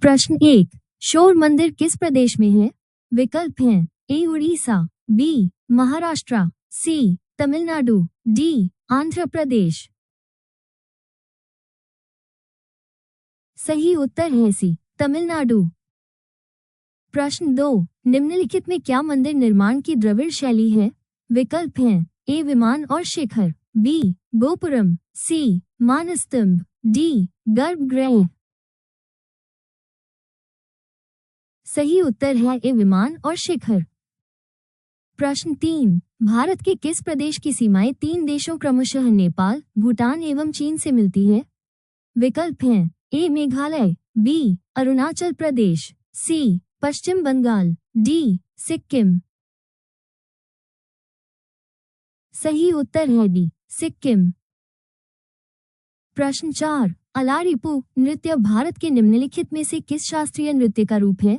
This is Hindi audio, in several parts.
प्रश्न 1। शोर मंदिर किस प्रदेश में है? विकल्प हैं ए उड़ीसा, बी महाराष्ट्र, सी तमिलनाडु, डी आंध्र प्रदेश। सही उत्तर है सी तमिलनाडु। प्रश्न 2। निम्नलिखित में क्या मंदिर निर्माण की द्रविड़ शैली है? विकल्प हैं ए विमान और शिखर, बी गोपुरम, सी मानस्तंभ, डी गर्भगृह। सही उत्तर है ए विमान और शिखर। प्रश्न 3। भारत के किस प्रदेश की सीमाएं 3 देशों क्रमशः नेपाल, भूटान एवं चीन से मिलती है? विकल्प हैं ए मेघालय, बी अरुणाचल प्रदेश, सी पश्चिम बंगाल, डी सिक्किम। सही उत्तर है डी सिक्किम। प्रश्न 4। अलारिपू नृत्य भारत के निम्नलिखित में से किस शास्त्रीय नृत्य का रूप है?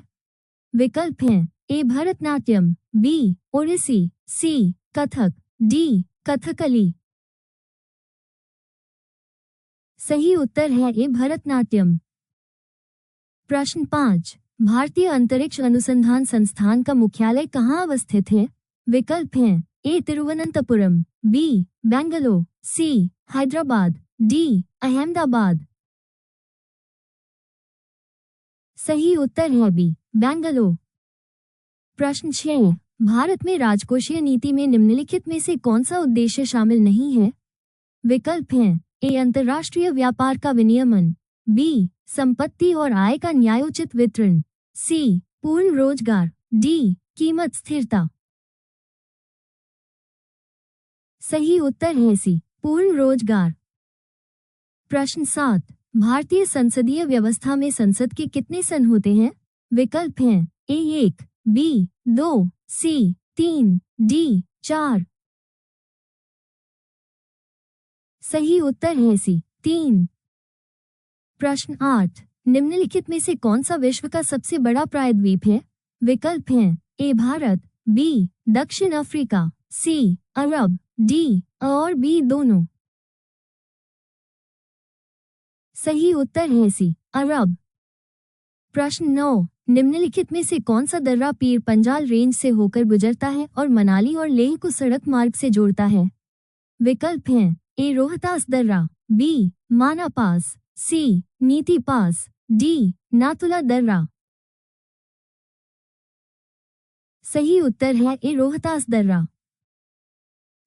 विकल्प हैं ए भरतनाट्यम, बी ओडिसी, सी कथक, डी कथकली। सही उत्तर है ए भरतनाट्यम। प्रश्न 5। भारतीय अंतरिक्ष अनुसंधान संस्थान का मुख्यालय कहाँ अवस्थित है? विकल्प हैं ए तिरुवनंतपुरम, बी बेंगलुरु, सी हैदराबाद, डी अहमदाबाद। सही उत्तर है बी बेंगलुरु। प्रश्न 6। भारत में राजकोषीय नीति में निम्नलिखित में से कौन सा उद्देश्य शामिल नहीं है? विकल्प हैं ए अंतर्राष्ट्रीय व्यापार का विनियमन, बी संपत्ति और आय का न्यायोचित वितरण, सी पूर्ण रोजगार, डी कीमत स्थिरता। सही उत्तर है सी पूर्ण रोजगार। प्रश्न 7। भारतीय संसदीय व्यवस्था में संसद के कितने सदन होते हैं? विकल्प हैं ए 1, बी 2, सी 3, डी 4। सही उत्तर है सी 3। प्रश्न 8। निम्नलिखित में से कौन सा विश्व का सबसे बड़ा प्रायद्वीप है? विकल्प हैं ए भारत, बी दक्षिण अफ्रीका, सी अरब, डी और बी दोनों। सही उत्तर है सी अरब। प्रश्न 9। निम्नलिखित में से कौन सा दर्रा पीर पंजाल रेंज से होकर गुजरता है और मनाली और लेह को सड़क मार्ग से जोड़ता है? विकल्प हैं ए रोहतास दर्रा, बी माना पास, सी नीति पास, डी नाथुला दर्रा। सही उत्तर है ए रोहतास दर्रा।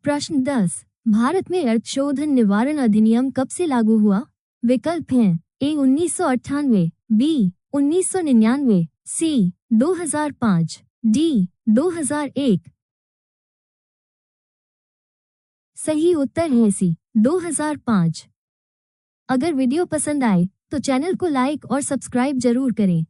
प्रश्न 10। भारत में अर्धशोधन निवारण अधिनियम कब से लागू हुआ? विकल्प हैं ए 1998, बी 1999, सी 2005, डी 2001। सही उत्तर है सी 2005। अगर वीडियो पसंद आए तो चैनल को लाइक और सब्सक्राइब जरूर करें।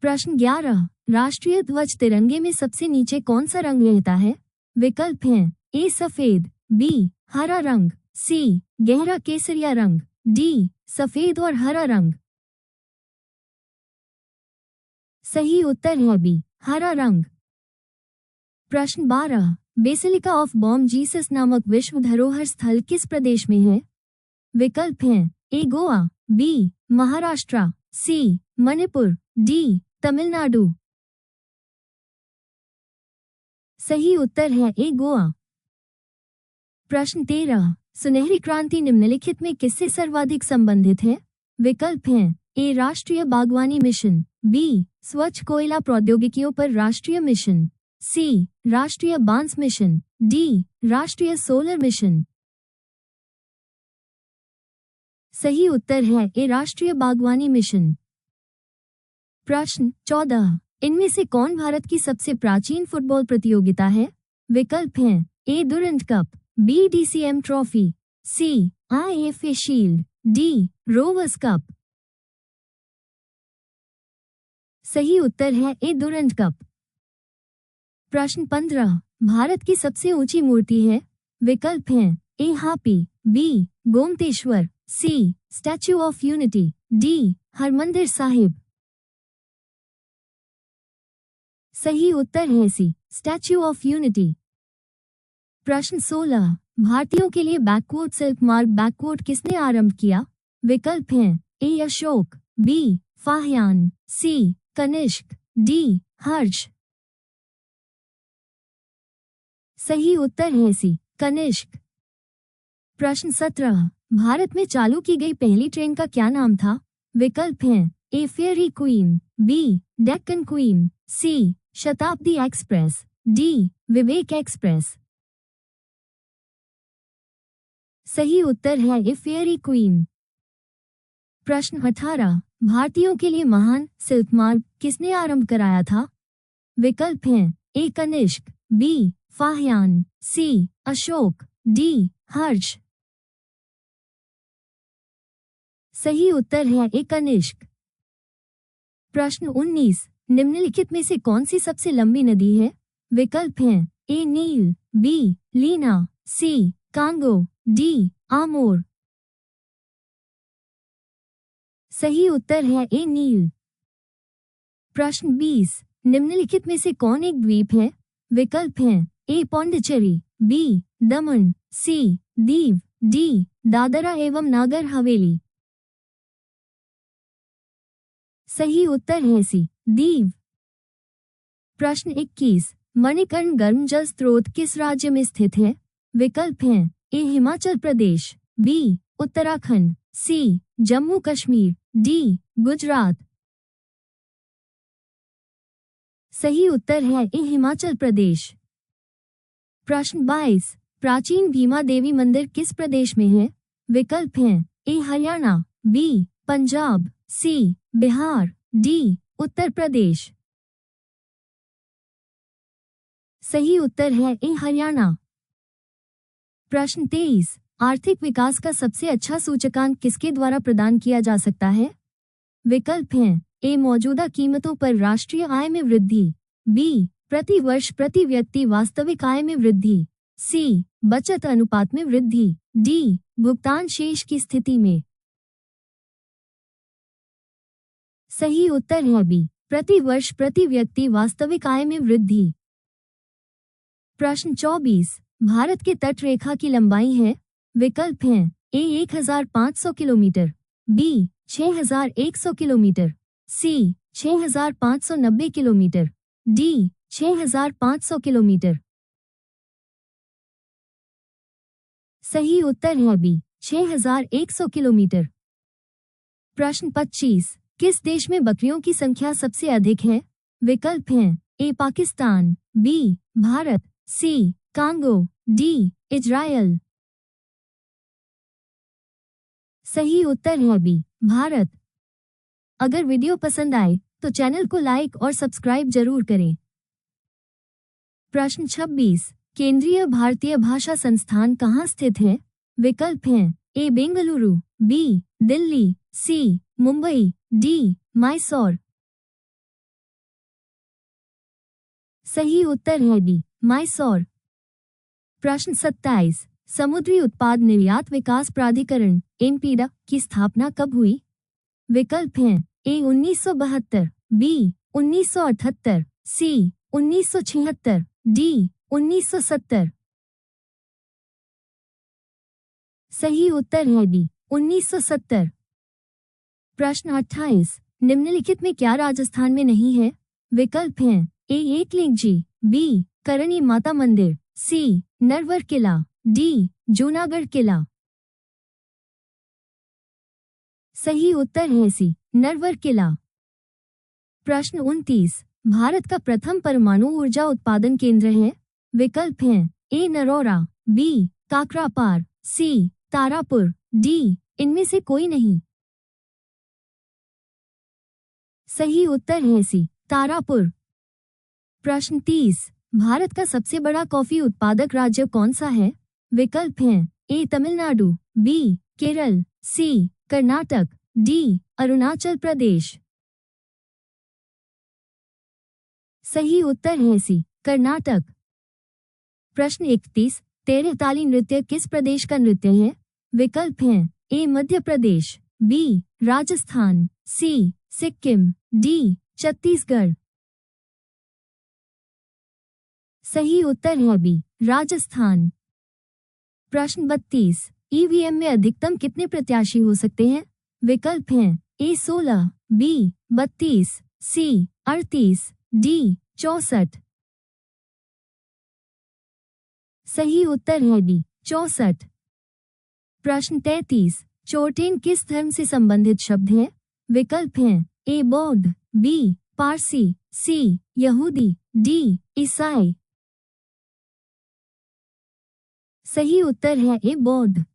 प्रश्न 11। राष्ट्रीय ध्वज तिरंगे में सबसे नीचे कौन सा रंग रहता है? विकल्प हैं ए सफेद, बी हरा रंग, सी गहरा केसरिया रंग, डी सफेद और हरा रंग। सही उत्तर है बी हरा रंग। प्रश्न 12। बेसिलिका ऑफ बॉम जीसस नामक विश्व धरोहर स्थल किस प्रदेश में है? विकल्प हैं ए गोवा, बी महाराष्ट्र, सी मणिपुर, डी तमिलनाडु। सही उत्तर है ए गोवा। प्रश्न 13। सुनहरी क्रांति निम्नलिखित में किससे सर्वाधिक संबंधित है? विकल्प हैं ए राष्ट्रीय बागवानी मिशन, बी स्वच्छ कोयला प्रौद्योगिकियों पर राष्ट्रीय मिशन, सी राष्ट्रीय बांस मिशन, डी राष्ट्रीय सोलर मिशन। सही उत्तर है ए राष्ट्रीय बागवानी मिशन। प्रश्न 14। इनमें से कौन भारत की सबसे प्राचीन फुटबॉल प्रतियोगिता है? विकल्प हैं A Durand Cup, B DCM Trophy, C IFA Shield, D Rovers Cup. सही उत्तर है ए डुरंड कप। प्रश्न 15। भारत की सबसे ऊंची मूर्ति है? विकल्प हैं A Hapi, B Gomateshwara, C Statue of Unity, D Harmandir Sahib. सही उत्तर है सी स्टैच्यू ऑफ यूनिटी। प्रश्न 16। भारतीयों के लिए बैकवर्ड सिल्क मार्ग बैकवर्ड किसने आरंभ किया? विकल्प हैं ए अशोक, बी फाह्यान, सी कनिष्क, डी हर्ष। सही उत्तर है सी कनिष्क। प्रश्न 17, भारत में चालू की गई पहली ट्रेन का क्या नाम था? विकल्प हैं A Fairy Queen, B Deccan Queen, C Shatabdi Express, D Vivek express. सही उत्तर है ए फेयरी क्वीन। प्रश्न 18, भारतीयों के लिए महान सिल्क मार्ग किसने आरंभ कराया था? विकल्प हैं ए कनिष्क, बी फाह्यान, सी अशोक, डी हर्ष। सही उत्तर है ए कनिष्क। प्रश्न 19, निम्नलिखित में से कौन सी सबसे लंबी नदी है? विकल्प हैं ए नील, बी लीना, सी कांगो, डी आमोर। सही उत्तर है ए नील। प्रश्न 20, निम्नलिखित में से कौन एक द्वीप है? विकल्प हैं ए पौंडीचेरी, बी दमन, सी दीव, डी दादरा एवं नागर हवेली। सही उत्तर है सी दीव। प्रश्न 21, मणिकर्ण गर्म जल स्रोत किस राज्य में स्थित है? विकल्प हैं ए हिमाचल प्रदेश, बी उत्तराखंड, सी जम्मू कश्मीर, डी गुजरात। सही उत्तर है ए हिमाचल प्रदेश। प्रश्न 22, प्राचीन भीमा देवी मंदिर किस प्रदेश में है? विकल्प हैं ए हरियाणा, बी पंजाब, सी बिहार, डी उत्तर प्रदेश। सही उत्तर है ए हरियाणा। प्रश्न 23, आर्थिक विकास का सबसे अच्छा सूचकांक किसके द्वारा प्रदान किया जा सकता है? विकल्प हैं ए मौजूदा कीमतों पर राष्ट्रीय आय में वृद्धि, बी प्रति वर्ष प्रति व्यक्ति वास्तविक आय में वृद्धि, सी बचत अनुपात में वृद्धि, डी भुगतान शेष की स्थिति में। सही उत्तर है बी प्रति वर्ष प्रति व्यक्ति वास्तविक आय में वृद्धि। प्रश्न 24, भारत के तट रेखा की लंबाई है? विकल्प हैं ए 1500 किलोमीटर, बी 6100 किलोमीटर, सी 6590 किलोमीटर, डी 6500 किलोमीटर। सही उत्तर है बी 6100 किलोमीटर। प्रश्न 25, किस देश में बकरियों की संख्या सबसे अधिक है? विकल्प हैं ए पाकिस्तान, बी भारत, सी कांगो, डी इजरायल। सही उत्तर है बी भारत। अगर वीडियो पसंद आए तो चैनल को लाइक और सब्सक्राइब जरूर करें। प्रश्न 26, केंद्रीय भारतीय भाषा संस्थान कहाँ स्थित है? विकल्प हैं ए बेंगलुरु, बी दिल्ली, सी मुंबई, डी मैसूर। सही उत्तर है डी मैसूर। प्रश्न 27, समुद्री उत्पाद निर्यात विकास प्राधिकरण एमपीडा की स्थापना कब हुई? विकल्प हैं ए 1972, बी 1978, सी 1976, डी 1970। सही उत्तर है डी 1970। प्रश्न 28, निम्नलिखित में क्या राजस्थान में नहीं है? विकल्प हैं ए एकलिंगजी, बी करणी माता मंदिर, सी नरवर किला, डी जूनागढ़ किला। सही उत्तर है सी नरवर किला। प्रश्न 29, भारत का प्रथम परमाणु ऊर्जा उत्पादन केंद्र है? विकल्प हैं ए नरोरा, बी काकरापार, सी तारापुर, डी इनमें से कोई नहीं। सही उत्तर है सी तारापुर। प्रश्न 30, भारत का सबसे बड़ा कॉफी उत्पादक राज्य कौन सा है? विकल्प हैं ए तमिलनाडु, बी केरल, सी कर्नाटक, डी अरुणाचल प्रदेश। सही उत्तर है सी कर्नाटक। प्रश्न 31, तेरहताली नृत्य किस प्रदेश का नृत्य है? विकल्प हैं ए मध्य प्रदेश, बी राजस्थान, सी सिक्किम, डी छत्तीसगढ़। सही उत्तर है बी राजस्थान। प्रश्न 32, ईवीएम में अधिकतम कितने प्रत्याशी हो सकते हैं? विकल्प हैं ए 16, बी 32, सी 38, डी 64। सही उत्तर है डी 64। प्रश्न 33, चोटेन किस धर्म से संबंधित शब्द है? विकल्प हैं ए बौद्ध, बी पारसी, सी यहूदी, डी ईसाई। सही उत्तर है ए बौद्ध।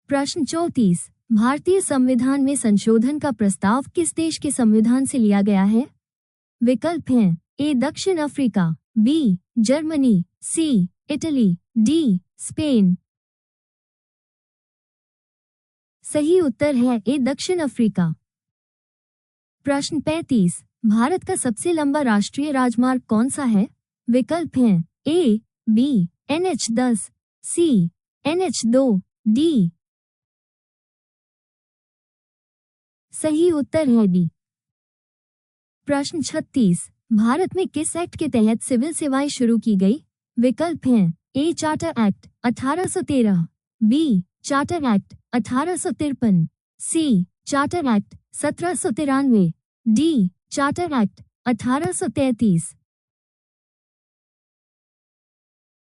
प्रश्न 34, भारतीय संविधान में संशोधन का प्रस्ताव किस देश के संविधान से लिया गया है? विकल्प हैं ए दक्षिण अफ्रीका, बी जर्मनी, सी इटली, डी स्पेन। सही उत्तर है ए दक्षिण अफ्रीका। प्रश्न 35, भारत का सबसे लंबा राष्ट्रीय राजमार्ग कौन सा है? विकल्प हैं A B NH10, C NH2, D. सही उत्तर है डी। प्रश्न 36, भारत में किस एक्ट के तहत सिविल सेवाएं शुरू की गई? विकल्प हैं A Charter Act 1813, B Charter Act 1853, C Charter Act 1793, D Charter Act 1833।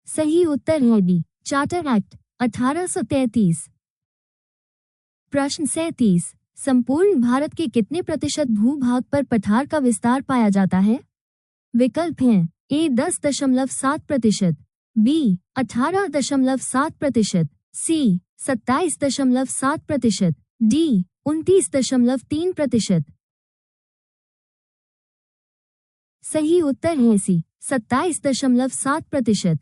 सही उत्तर है डी चार्टर एक्ट 1833। प्रश्न 37, संपूर्ण भारत के कितने प्रतिशत भूभाग पर पठार का विस्तार पाया जाता है? विकल्प हैं ए 10.7%, बी 18.7%, सी 27.7%, डी 29.3%। सही उत्तर है सी 27.7%।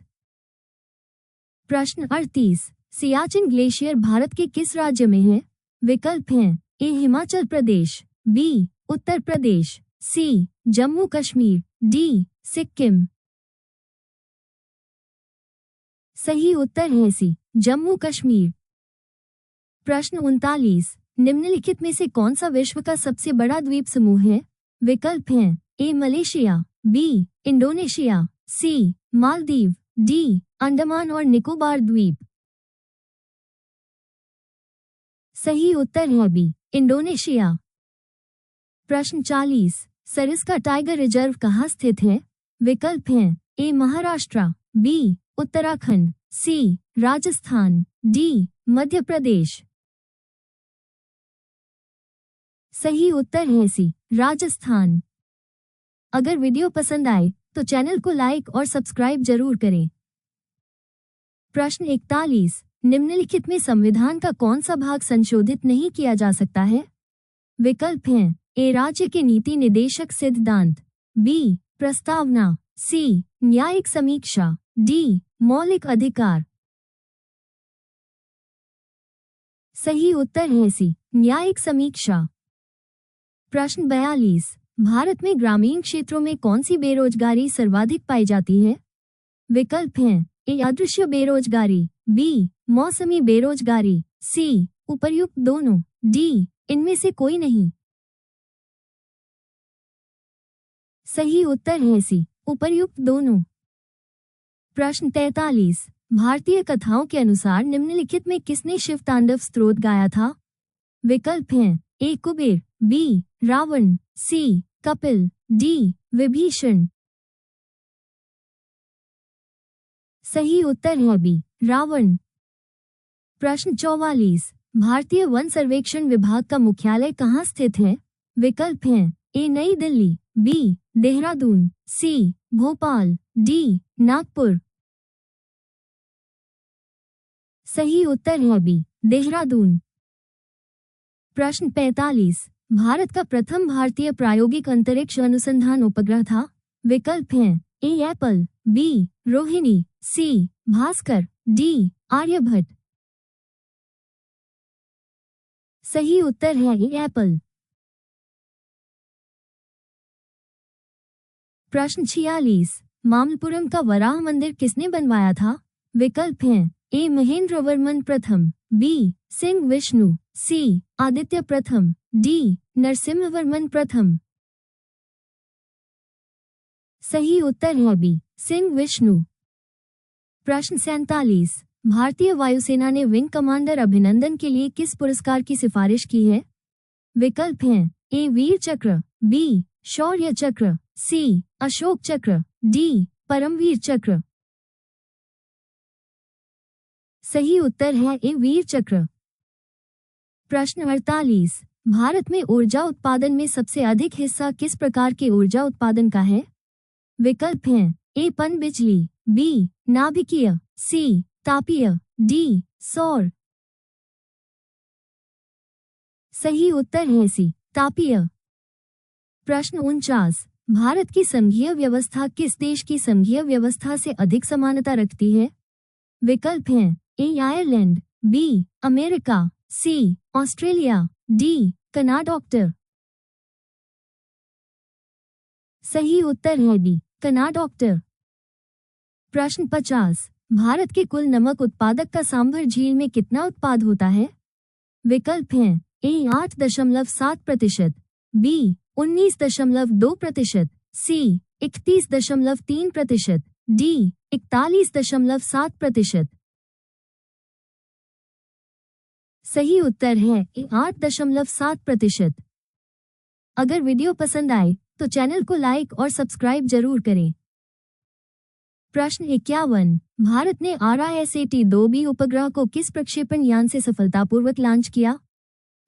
प्रश्न 38, सियाचिन ग्लेशियर भारत के किस राज्य में है? विकल्प हैं ए हिमाचल प्रदेश, बी उत्तर प्रदेश, सी जम्मू कश्मीर, डी सिक्किम। सही उत्तर है सी जम्मू कश्मीर। प्रश्न 39, निम्नलिखित में से कौन सा विश्व का सबसे बड़ा द्वीप समूह है? विकल्प हैं A Malaysia, B Indonesia, C Maldives, D Andaman और निकोबार द्वीप। सही उत्तर है बी इंडोनेशिया। प्रश्न 40, सरिस्का टाइगर रिजर्व कहाँ स्थित है? विकल्प हैं ए महाराष्ट्र, बी उत्तराखंड, सी राजस्थान, डी मध्य प्रदेश। सही उत्तर है सी राजस्थान। अगर वीडियो पसंद आए तो चैनल को लाइक और सब्सक्राइब जरूर करें। प्रश्न 41, निम्नलिखित में संविधान का कौन सा भाग संशोधित नहीं किया जा सकता है? विकल्प हैं ए राज्य के नीति निदेशक सिद्धांत, बी प्रस्तावना, सी न्यायिक समीक्षा, डी मौलिक अधिकार। सही उत्तर है सी न्यायिक समीक्षा। प्रश्न 42, भारत में ग्रामीण क्षेत्रों में कौन सी बेरोजगारी सर्वाधिक पाई जाती है? विकल्प हैं ए अदृश्य बेरोजगारी, बी मौसमी बेरोजगारी, सी उपर्युक्त दोनों, डी इनमें से कोई नहीं। सही उत्तर है सी उपर्युक्त दोनों। प्रश्न 43, भारतीय कथाओं के अनुसार निम्नलिखित में किसने शिव तांडव स्तोत्र गाया था? विकल्प हैं ए कुबेर, बी रावण, सी कपिल, डी विभीषण। सही उत्तर है बी रावण। प्रश्न 44, भारतीय वन सर्वेक्षण विभाग का मुख्यालय कहाँ स्थित है? विकल्प हैं ए नई दिल्ली, बी देहरादून, सी भोपाल, डी नागपुर। सही उत्तर है बी देहरादून। प्रश्न 45, भारत का प्रथम भारतीय प्रायोगिक अंतरिक्ष अनुसंधान उपग्रह था? विकल्प हैं ए एप्पल, बी रोहिणी, सी भास्कर, डी आर्यभट्ट। सही उत्तर है ए एप्पल। प्रश्न 46, मामल्लपुरम का वराह मंदिर किसने बनवाया था? विकल्प हैं ए महेंद्रवर्मन प्रथम, बी सिंह विष्णु, सी आदित्य प्रथम, डी नरसिम्हवर्मन प्रथम। सही उत्तर है बी सिंह विष्णु। प्रश्न 47, भारतीय वायुसेना ने विंग कमांडर अभिनंदन के लिए किस पुरस्कार की सिफारिश की है? विकल्प हैं ए वीर चक्र, बी शौर्य चक्र, सी अशोक चक्र, डी परमवीर चक्र। सही उत्तर है ए वीर चक्र। प्रश्न 48, भारत में ऊर्जा उत्पादन में सबसे अधिक हिस्सा किस प्रकार के ऊर्जा उत्पादन का है? विकल्प हैं ए पनबिजली, बी नाभिकीय, सी तापीय, डी सौर। सही उत्तर है सी तापीय। प्रश्न 49, भारत की संघीय व्यवस्था किस देश की संघीय व्यवस्था से अधिक समानता रखती है? विकल्प हैं ए आयरलैंड, बी अमेरिका, सी ऑस्ट्रेलिया, डी कनाडा। सही उत्तर है डी कनाडा। प्रश्न 50, भारत के कुल नमक उत्पादक का सांभर झील में कितना उत्पाद होता है? विकल्प हैं ए 8.7%, बी 19.2%, सी 31.3%, डी 41.7%। सही उत्तर है ए 8.7%। अगर वीडियो पसंद आए तो चैनल को लाइक और सब्सक्राइब जरूर करें। प्रश्न 51, भारत ने RISAT-2B उपग्रह को किस प्रक्षेपण यान से सफलतापूर्वक लॉन्च किया?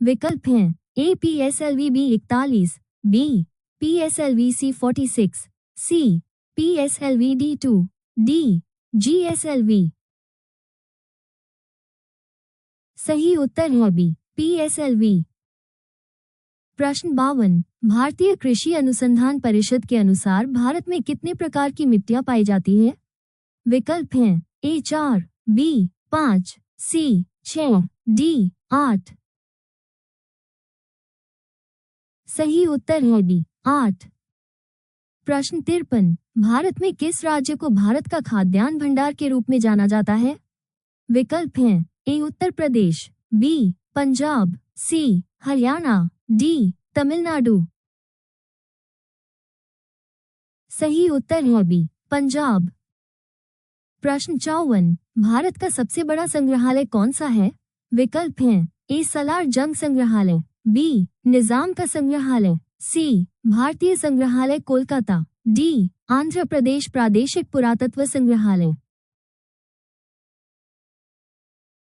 विकल्प हैं ए PSLV-B41, बी PSLV-C46, सी PSLV-D2, डी GSLV। सही उत्तर है बी PSLV। प्रश्न 52, भारतीय कृषि अनुसंधान परिषद के अनुसार भारत में कितने प्रकार की मिट्टियां पाई जाती है? विकल्प हैं ए 4, बी 5, सी 6, डी 8। सही उत्तर है डी 8। प्रश्न 53, भारत में किस राज्य को भारत का खाद्यान्न भंडार के रूप में जाना जाता है? विकल्प हैं ए उत्तर प्रदेश, बी पंजाब, सी हरियाणा, डी तमिलनाडु। सही उत्तर है बी पंजाब। प्रश्न 54, भारत का सबसे बड़ा संग्रहालय कौन सा है? विकल्प हैं ए सलार जंग संग्रहालय, बी निजाम का संग्रहालय, सी भारतीय संग्रहालय कोलकाता, डी आंध्र प्रदेश प्रादेशिक पुरातत्व संग्रहालय।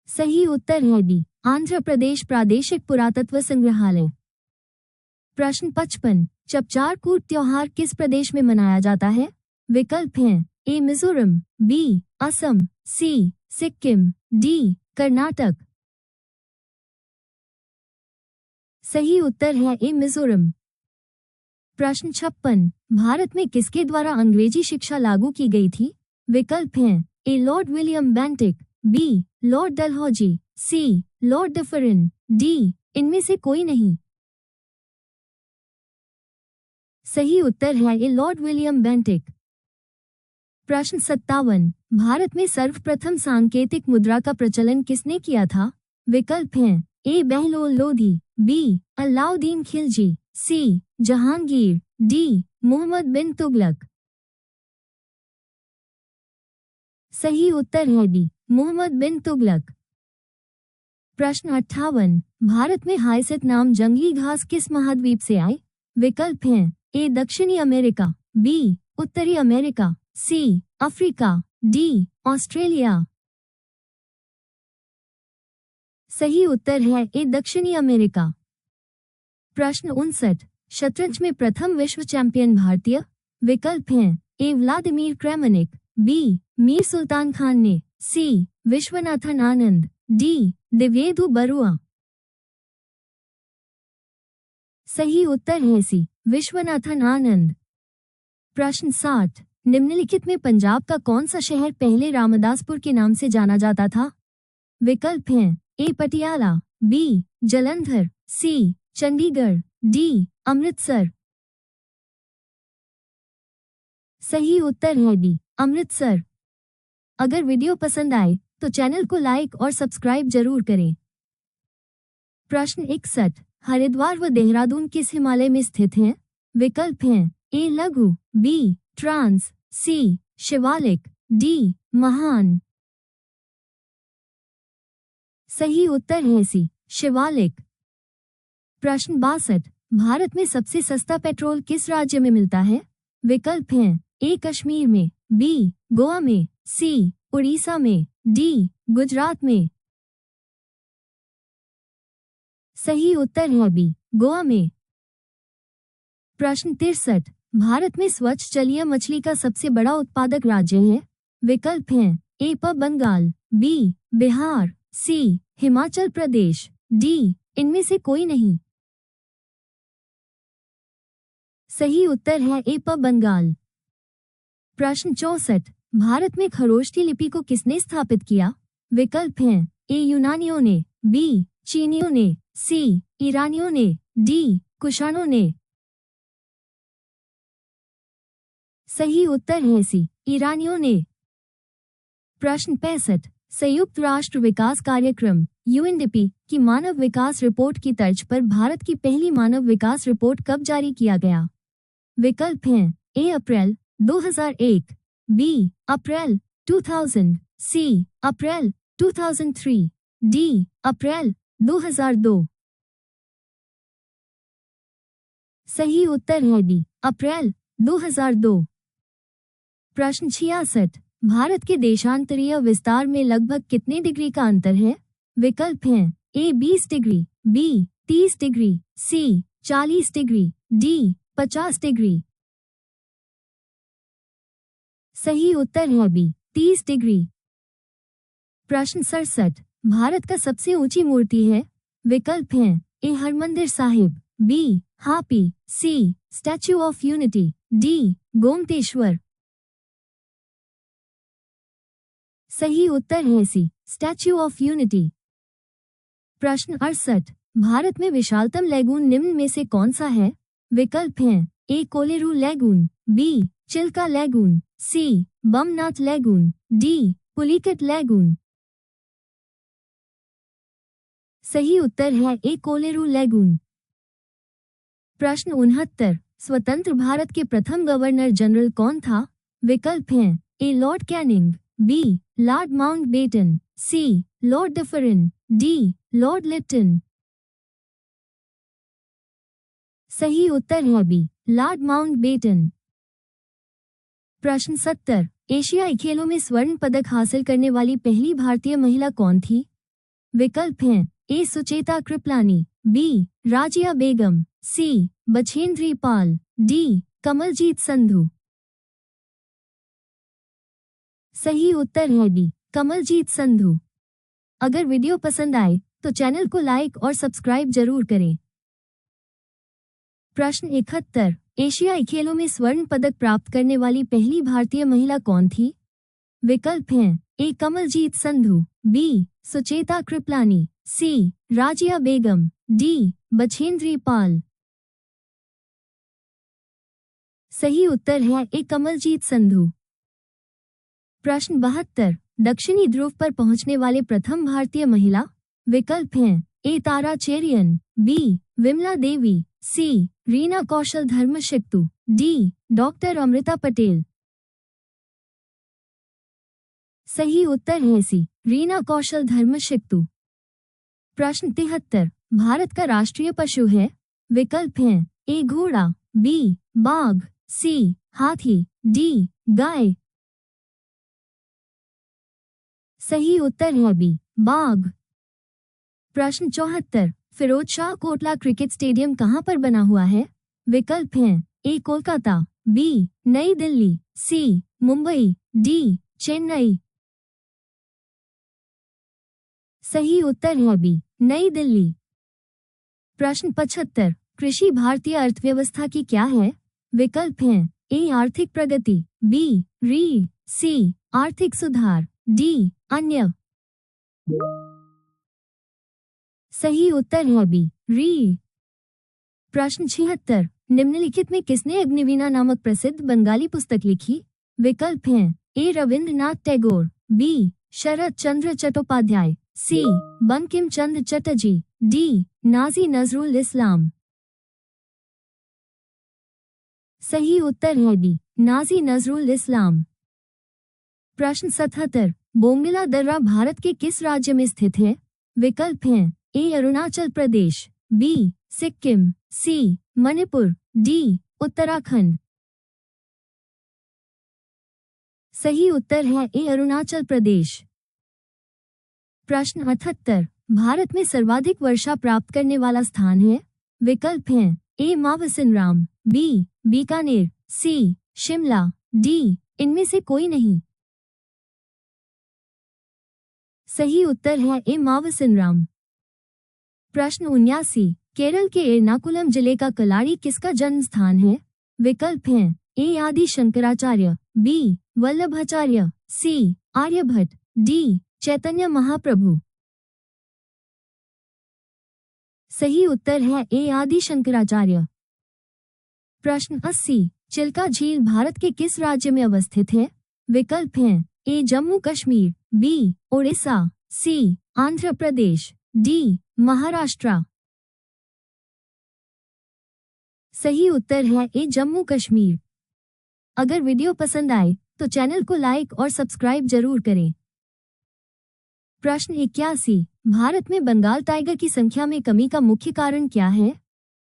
सही उत्तर है डी आंध्र प्रदेश प्रादेशिक पुरातत्व संग्रहालय। प्रश्न 55, चपचारकूट त्योहार किस प्रदेश में मनाया जाता है? विकल्प हैं ए मिजोरम, बी असम, सी सिक्किम, डी कर्नाटक। सही उत्तर है ए मिजोरम। प्रश्न 56, भारत में किसके द्वारा अंग्रेजी शिक्षा लागू की गई थी? विकल्प हैं A Lord William Bentinck, B Lord Dalhousie, C Lord Dufferin, D इनमें से कोई नहीं। सही उत्तर है ए लॉर्ड विलियम बेंटिक। प्रश्न 57, भारत में सर्वप्रथम सांकेतिक मुद्रा का प्रचलन किसने किया था? विकल्प हैं ए बहलोल लोधी, बी अलाउद्दीन खिलजी, सी जहांगीर, डी मोहम्मद बिन तुगलक। सही उत्तर है डी मोहम्मद बिन तुगलक। प्रश्न 58, भारत में हाइसिंथ नाम जंगली घास किस महाद्वीप से आए? विकल्प हैं ए दक्षिणी अमेरिका, बी उत्तरी America, C Africa, D Australia. सही उत्तर है ए दक्षिणी अमेरिका। प्रश्न 59, शतरंज में प्रथम विश्व चैंपियन भारतीय? विकल्प हैं ए Vladimir Kramnik, B Mir Sultan Khan ने, सी विश्वनाथन आनंद, डी दिव्येदु बरुआ। सही उत्तर है सी विश्वनाथन आनंद। प्रश्न 60, निम्नलिखित में पंजाब का कौन सा शहर पहले रामदासपुर के नाम से जाना जाता था? विकल्प हैं ए पटियाला, बी जालंधर, सी चंडीगढ़, डी अमृतसर। सही उत्तर है डी अमृतसर। अगर वीडियो पसंद आए तो चैनल को लाइक और सब्सक्राइब जरूर करें। प्रश्न 61, हरिद्वार व देहरादून किस हिमालय में स्थित हैं? विकल्प हैं ए लघु, बी ट्रांस, सी शिवालिक, डी महान। सही उत्तर है सी, शिवालिक। प्रश्न 62, भारत में सबसे सस्ता पेट्रोल किस राज्य में मिलता है? विकल्प हैं ए कश्मीर में, बी गोवा में, सी उड़ीसा में, डी गुजरात में। सही उत्तर है बी, गोवा में। प्रश्न 63, भारत में स्वच्छ जलीय मछली का सबसे बड़ा उत्पादक राज्य है? विकल्प हैं ए बंगाल, बी बिहार, सी हिमाचल प्रदेश, डी इनमें से कोई नहीं। सही उत्तर है ए बंगाल। प्रश्न 64, भारत में खरोष्ठी लिपि को किसने स्थापित किया? विकल्प हैं ए यूनानियों ने, बी चीनियों ने, सी ईरानियों ने, डी कुषाणों ने। सही उत्तर है सी, ईरानियों ने। प्रश्न 65, संयुक्त राष्ट्र विकास कार्यक्रम यूएनडीपी की मानव विकास रिपोर्ट की तर्ज पर भारत की पहली मानव विकास रिपोर्ट कब जारी किया गया? विकल्प हैं ए अप्रैल 2001, बी अप्रैल 2000, सी अप्रैल 2003, डी अप्रैल 2002। सही उत्तर है डी, अप्रैल 2002। प्रश्न 66, भारत के देशांतरीय विस्तार में लगभग कितने डिग्री का अंतर है? विकल्प हैं ए 20 डिग्री, बी 30 डिग्री, सी 40 डिग्री, डी 50 डिग्री। सही उत्तर है बी, 30 डिग्री। प्रश्न 67, भारत का सबसे ऊंची मूर्ति है? विकल्प हैं A Harmandir Sahib, B Hapi, C Statue of Unity, D Gomateshwara. सही उत्तर है सी, स्टैच्यू ऑफ यूनिटी। प्रश्न 68, भारत में विशालतम लैगून निम्न में से कौन सा है? विकल्प हैं A Kolleru lagoon, B Chilika lagoon, C Bamnath lagoon, D Pulicat lagoon. सही उत्तर है ए कोलेरू लैगून। प्रश्न 69, स्वतंत्र भारत के प्रथम गवर्नर जनरल कौन था? विकल्प हैं A Lord Canning, B Lord Mountbatten, C Lord Dufferin, D Lord Lytton. सही उत्तर है बी लॉर्ड माउंटबेटन। प्रश्न 70, एशियाई खेलों में स्वर्ण पदक हासिल करने वाली पहली भारतीय महिला कौन थी? विकल्प हैं ए सुचेता कृपलानी, बी राजिया बेगम, सी बछेंद्री पाल, डी कमलजीत संधू। सही उत्तर है डी कमलजीत संधू। अगर वीडियो पसंद आए तो चैनल को लाइक और सब्सक्राइब जरूर करें। प्रश्न 71, एशियाई खेलों में स्वर्ण पदक प्राप्त करने वाली पहली भारतीय महिला कौन थी? विकल्प हैं ए कमलजीत संधू, बी सुचेता कृपलानी, सी राजिया बेगम, डी बछेंद्री पाल। सही उत्तर है ए कमलजीत संधू। प्रश्न 72, दक्षिणी ध्रुव पर पहुंचने वाले प्रथम भारतीय महिला? विकल्प हैं ए तारा चेरियन, बी विमला देवी, सी रीना कौशल धर्मशक्तु, डी डॉक्टर अमृता पटेल। सही उत्तर है सी रीना कौशल धर्मशक्तु। प्रश्न 73, भारत का राष्ट्रीय पशु है? विकल्प हैं ए घोड़ा, बी बाघ, सी हाथी, डी गाय। सही उत्तर है बी बाघ। प्रश्न 74, फिरोज शाह कोटला क्रिकेट स्टेडियम कहां पर बना हुआ है? विकल्प हैं ए कोलकाता, बी नई दिल्ली, सी मुंबई, डी चेन्नई। सही उत्तर है बी नई दिल्ली। प्रश्न 75, कृषि भारतीय अर्थव्यवस्था की क्या है? विकल्प हैं ए आर्थिक प्रगति, बी री, सी आर्थिक सुधार, डी अन्य। सही उत्तर है बी री। प्रश्न 76, निम्नलिखित में किसने अग्निवीणा नामक प्रसिद्ध बंगाली पुस्तक लिखी? विकल्प हैं ए रविंद्रनाथ टैगोर, बी शरत चंद्र चट्टोपाध्याय, सी बंकिम चंद्र चटर्जी, डी नाजी नजरुल इस्लाम। सही उत्तर है डी नाजी नजरुल इस्लाम। प्रश्न 77, बोमडिला दर्रा भारत के किस राज्य में स्थित है? विकल्प हैं ए अरुणाचल प्रदेश, बी सिक्किम, सी मणिपुर, डी उत्तराखंड। सही उत्तर है ए अरुणाचल प्रदेश। प्रश्न 78 भारत में सर्वाधिक वर्षा प्राप्त करने वाला स्थान है। विकल्प हैं ए मावसिनराम, बी बीकानेर, सी शिमला, डी इनमें से कोई नहीं। सही उत्तर है ए मावसिनराम। प्रश्न 79 केरल के एर्नाकुलम जिले का कलाड़ी किसका जन्म स्थान है। विकल्प हैं ए आदि शंकराचार्य, बी वल्लभाचार्य, सी आर्यभट्ट, डी चैतन्य महाप्रभु। सही उत्तर है ए आदि शंकराचार्य। प्रश्न 80 चिल्का झील भारत के किस राज्य में अवस्थित है। विकल्प हैं ए जम्मू कश्मीर, बी ओडिशा, सी आंध्र प्रदेश, डी महाराष्ट्र। सही उत्तर है ए जम्मू कश्मीर। अगर वीडियो पसंद आए तो चैनल को लाइक और सब्सक्राइब जरूर करें। प्रश्न 81 भारत में बंगाल टाइगर की संख्या में कमी का मुख्य कारण क्या है।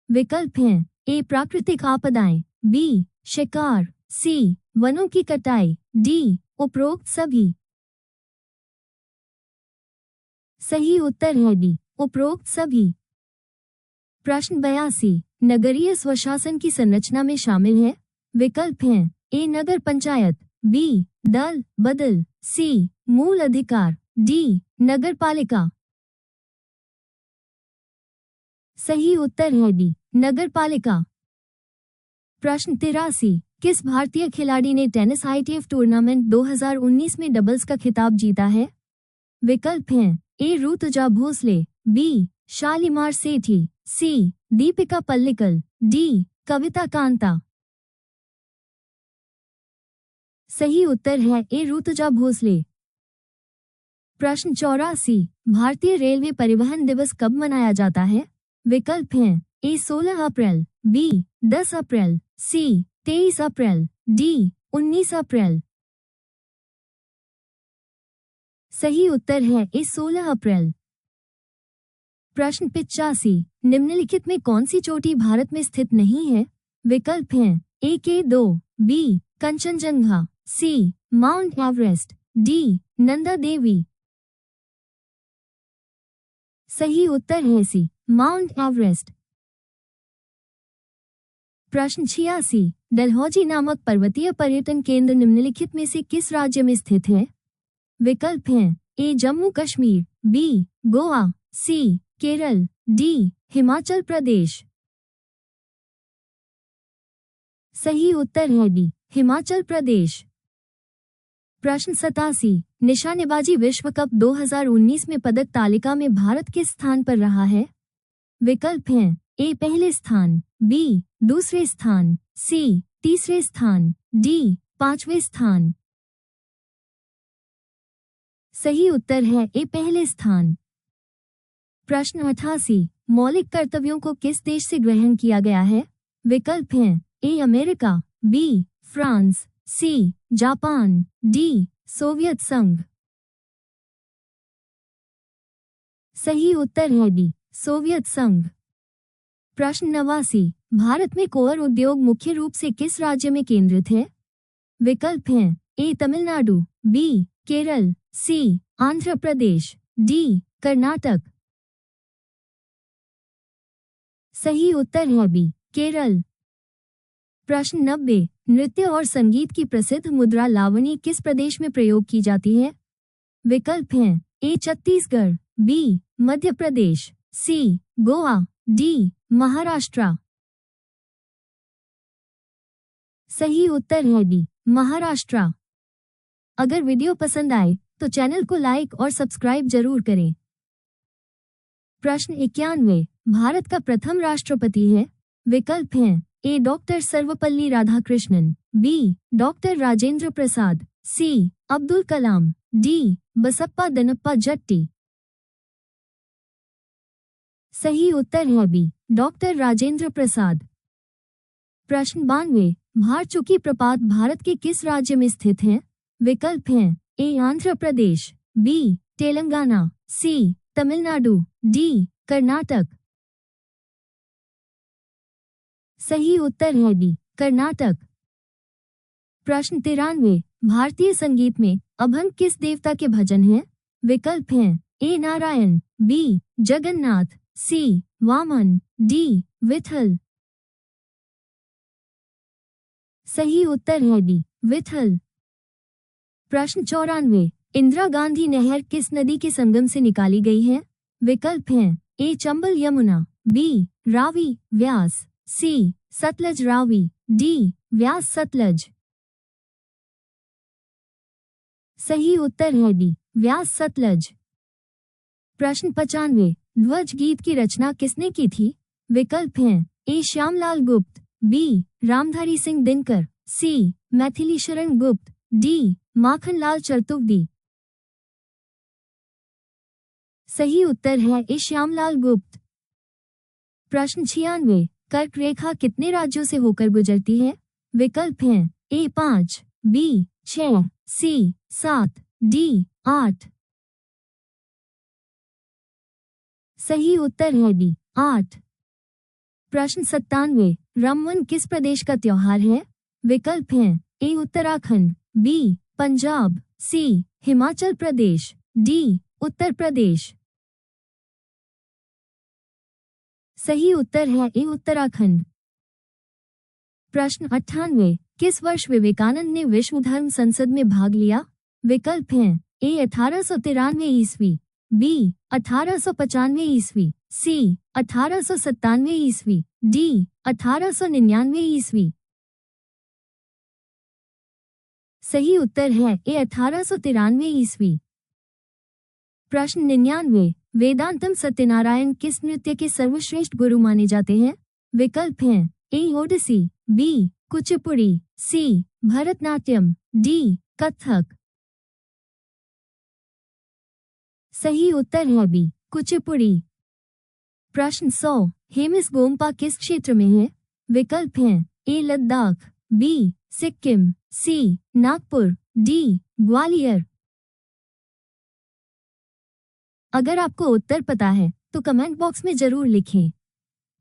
विकल्प हैं ए प्राकृतिक आपदाएं, बी शिकार, सी वनों की कटाई, डी उपरोक्त सभी। सही उत्तर है डी उपरोक्त सभी। प्रश्न 82 नगरीय स्वशासन की संरचना में शामिल है। विकल्प हैं ए नगर पंचायत, बी दल बदल, सी मूल अधिकार, डी नगर पालिका। सही उत्तर है डी नगर पालिका। प्रश्न 83 किस भारतीय खिलाड़ी ने टेनिस आईटीएफ टूर्नामेंट 2019 में डबल्स का खिताब जीता है। विकल्प हैं ए ऋतुजा भोसले, बी शालीमार सेठी, सी दीपिका पल्लिकल, डी कविता कांता। सही उत्तर है ए ऋतुजा भोसले। प्रश्न 84 भारतीय रेलवे परिवहन दिवस कब मनाया जाता है। विकल्प हैं ए 16 अप्रैल, बी 10 अप्रैल, सी 23 अप्रैल, डी 19 अप्रैल। सही उत्तर है ए 16 अप्रैल। प्रश्न 85 निम्नलिखित में कौन सी चोटी भारत में स्थित नहीं है। विकल्प हैं ए K2, बी कंचनजंगा, सी mount Everest, D Nanda Devi. सही उत्तर है सी माउंट एवरेस्ट। प्रश्न 86 डलहौजी नामक पर्वतीय पर्यटन केंद्र निम्नलिखित में से किस राज्य में स्थित है। विकल्प हैं ए जम्मू कश्मीर, बी गोवा, सी केरल, डी हिमाचल प्रदेश। सही उत्तर है डी हिमाचल प्रदेश। प्रश्न 87 निशानेबाजी विश्व कप 2019 में पदक तालिका में भारत किस स्थान पर रहा है। विकल्प हैं ए पहले स्थान, बी दूसरे स्थान, सी तीसरे स्थान, डी पांचवें स्थान। सही उत्तर है ए पहले स्थान। प्रश्न 88 मौलिक कर्तव्यों को किस देश से ग्रहण किया गया है। विकल्प हैं A America, B France, C Japan, D Soviet संघ। सही उत्तर है डी सोवियत संघ। प्रश्न 89 भारत में कोयर उद्योग मुख्य रूप से किस राज्य में केंद्रित है। विकल्प हैं ए तमिलनाडु, बी केरल, सी आंध्र प्रदेश, डी कर्नाटक। सही उत्तर है बी केरल। प्रश्न 90 नृत्य और संगीत की प्रसिद्ध मुद्रा लावनी किस प्रदेश में प्रयोग की जाती है। विकल्प हैं ए छत्तीसगढ़, बी मध्य प्रदेश, सी गोवा, डी महाराष्ट्र। सही उत्तर है डी महाराष्ट्र। अगर वीडियो पसंद आए तो चैनल को लाइक और सब्सक्राइब जरूर करें। प्रश्न 91 भारत का प्रथम राष्ट्रपति है। विकल्प हैं A doctor Sarvepalli Radhakrishnan, B doctor Rajendra Prasad, C Abdul Kalam, D Basappa Danappa Jatti. सही उत्तर है बी डॉक्टर राजेंद्र प्रसाद। प्रश्न 92 भारचुकी प्रपात भारत के किस राज्य में स्थित है। विकल्प हैं ए आंध्र प्रदेश, बी तेलंगाना, सी तमिलनाडु, डी कर्नाटक। सही उत्तर है डी कर्नाटक। प्रश्न 93, भारतीय संगीत में अभंग किस देवता के भजन हैं? विकल्प हैं ए नारायण, बी जगन्नाथ, सी वामन, डी विठल। सही उत्तर है डी विठल। प्रश्न 94, इंदिरा गांधी नहर किस नदी के संगम से निकाली गई है? विकल्प हैं ए चंबल यमुना, बी रावी व्यास, सी सतलज रावी, डी व्यास सतलज। सही उत्तर है डी व्यास सतलज। प्रश्न 95, ध्वज गीत की रचना किसने की थी? विकल्प हैं ए श्यामलाल गुप्त, बी रामधारी सिंह दिनकर, सी मैथिली शरण गुप्त, डी माखनलाल चतुर्वेदी। सही उत्तर है ए श्यामलाल गुप्त। प्रश्न 96, कर्क रेखा कितने राज्यों से होकर गुजरती है? विकल्प हैं ए 5, बी 6, सी 7, डी 8। सही उत्तर है डी 8। प्रश्न 97, रमवन किस प्रदेश का त्योहार है? विकल्प हैं ए उत्तराखंड, बी पंजाब, सी हिमाचल प्रदेश, डी उत्तर प्रदेश। सही उत्तर है ए उत्तराखंड। प्रश्न 98, किस वर्ष विवेकानंद ने विश्व धर्म संसद में भाग लिया? विकल्प हैं ए 1893 ईस्वी, बी 1895 ईस्वी, सी 1897 ईस्वी, डी 1899 ईस्वी। सही उत्तर है ए 1893 ईस्वी। प्रश्न 99, वेदांतम सत्यनारायण किस नृत्य के सर्वश्रेष्ठ गुरु माने जाते हैं? विकल्प हैं ए ओडिसी, बी कुचिपुड़ी, सी भरतनाट्यम, डी कथक। सही उत्तर है बी कुचिपुड़ी। प्रश्न 100, हेमिस गोम्पा किस क्षेत्र में है? विकल्प हैं ए लद्दाख, बी सिक्किम, सी नागपुर, डी ग्वालियर। अगर आपको उत्तर पता है तो कमेंट बॉक्स में जरूर लिखें।